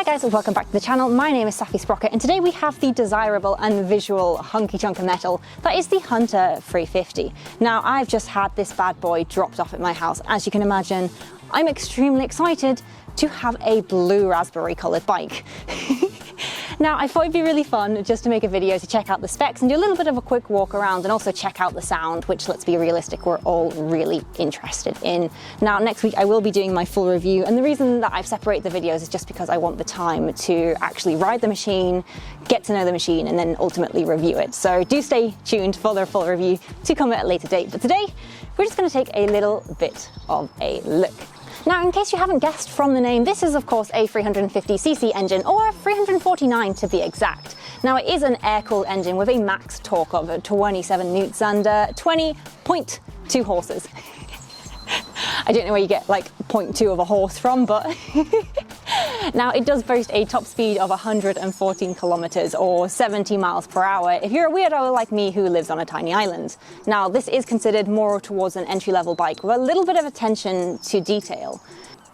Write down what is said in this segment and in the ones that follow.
guys, welcome back to the channel. My name is Safi Sprocket and today we have the desirable and visual hunky chunk of metal that is the Hunter 350. Now I've just had this bad boy dropped off at my house. As you can imagine, I'm extremely excited to have a blue raspberry coloured bike. Now I thought it'd be really fun just to make a video to check out the specs and do a little bit of a quick walk around and also check out the sound, which, let's be realistic, we're all really interested in. Now next week I will be doing my full review, and the reason that I've separated the videos is just because I want the time to actually ride the machine, get to know the machine, and then ultimately review it. So do stay tuned for the full review to come at a later date. But today we're just going to take a little bit of a look. Now, in case you haven't guessed from the name, this is of course a 350cc engine, or 349 to be exact. Now it is an air-cooled engine with a max torque of 27 newts and 20.2 horses. I don't know where you get like 0.2 of a horse from, but now it does boast a top speed of 114 kilometers or 70 miles per hour if you're a weirdo like me who lives on a tiny island. Now this is considered more towards an entry-level bike with a little bit of attention to detail.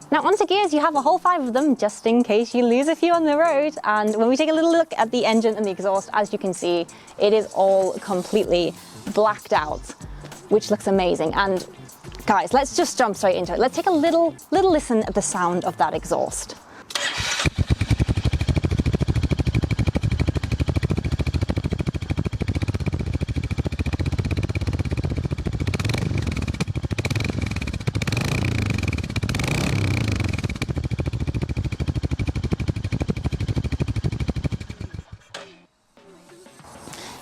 Now onto gears, you have a whole 5 of them just in case you lose a few on the road, and when we take a little look at the engine and the exhaust, as you can see, it is all completely blacked out, which looks amazing. And guys, let's just jump straight into it. Let's take a little listen at the sound of that exhaust.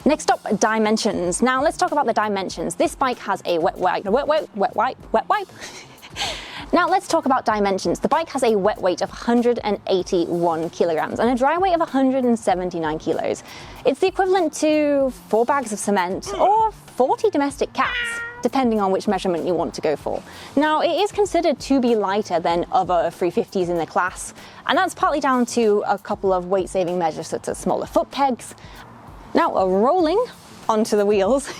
Next up, dimensions. Now let's talk about the dimensions. This bike has a wet wipe. Now let's talk about dimensions. The bike has a wet weight of 181 kilograms and a dry weight of 179 kilos. It's the equivalent to 4 bags of cement or 40 domestic cats, depending on which measurement you want to go for. Now it is considered to be lighter than other 350s in the class, and that's partly down to a couple of weight-saving measures such as smaller foot pegs. Now rolling onto the wheels.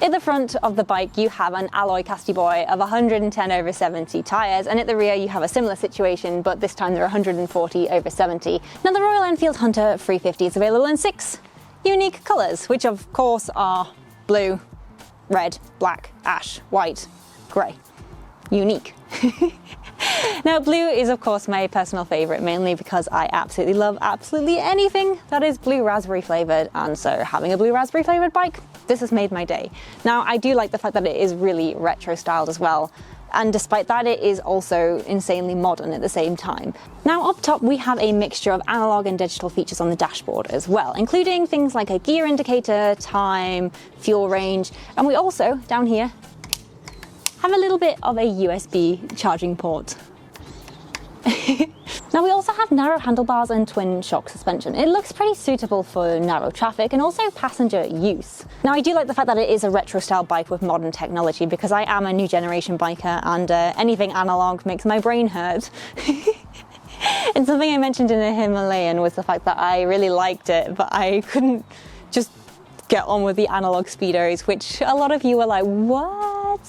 In the front of the bike you have an alloy casty boy of 110/70 tyres, and at the rear you have a similar situation, but this time they're 140/70. Now the Royal Enfield Hunter 350 is available in 6 unique colours, which of course are blue, red, black, ash, white, grey. Unique. Now blue is of course my personal favourite, mainly because I absolutely love absolutely anything that is blue raspberry flavoured, and so having a blue raspberry flavoured bike, this has made my day. Now I do like the fact that it is really retro styled as well, and despite that it is also insanely modern at the same time. Now up top we have a mixture of analogue and digital features on the dashboard as well, including things like a gear indicator, time, fuel range, and we also, down here, have a little bit of a USB charging port. Now we also have narrow handlebars and twin shock suspension. It looks pretty suitable for narrow traffic and also passenger use. Now I do like the fact that it is a retro style bike with modern technology, because I am a new generation biker and anything analog makes my brain hurt. And something I mentioned in a Himalayan was the fact that I really liked it, but I couldn't just get on with the analog speedos, which a lot of you were like, what?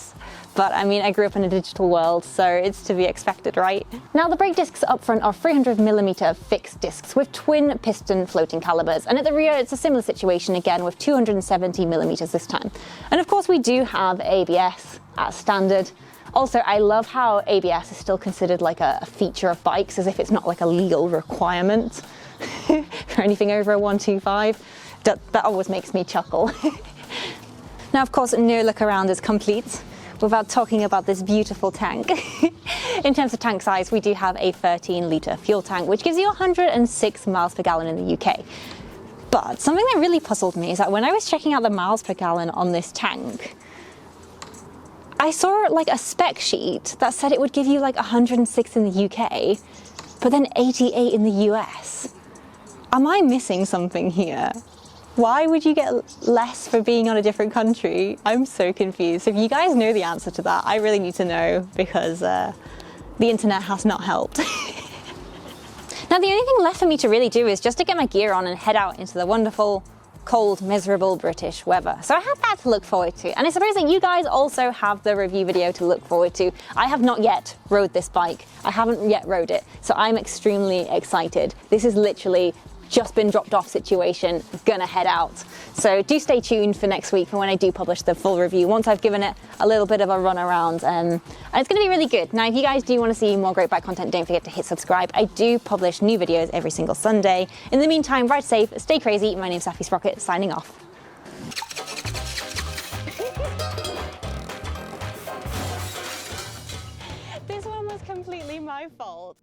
But I mean, I grew up in a digital world, so it's to be expected, right? Now the brake discs up front are 300mm fixed discs with twin piston floating calipers, and at the rear it's a similar situation again with 270mm this time. And of course we do have ABS as standard. Also, I love how ABS is still considered like a feature of bikes, as if it's not like a legal requirement for anything over a 125. That always makes me chuckle. Now of course no look around is complete without talking about this beautiful tank. In terms of tank size, we do have a 13-litre fuel tank, which gives you 106 miles per gallon in the UK. But something that really puzzled me is that when I was checking out the miles per gallon on this tank, I saw like a spec sheet that said it would give you like 106 in the UK, but then 88 in the US. Am I missing something here? Why would you get less for being on a different country? I'm so confused. If you guys know the answer to that, I really need to know, because the internet has not helped. Now the only thing left for me to really do is just to get my gear on and head out into the wonderful cold, miserable British weather. So I have that to look forward to. And I suppose that you guys also have the review video to look forward to. I have not yet rode this bike. I haven't yet rode it. So I'm extremely excited. This is literally just been dropped off situation, gonna head out. So do stay tuned for next week for when I do publish the full review, once I've given it a little bit of a run around. And it's gonna be really good. Now, if you guys do wanna see more great bike content, don't forget to hit subscribe. I do publish new videos every single Sunday. In the meantime, ride safe, stay crazy. My name's Safi Sprocket, signing off. This one was completely my fault.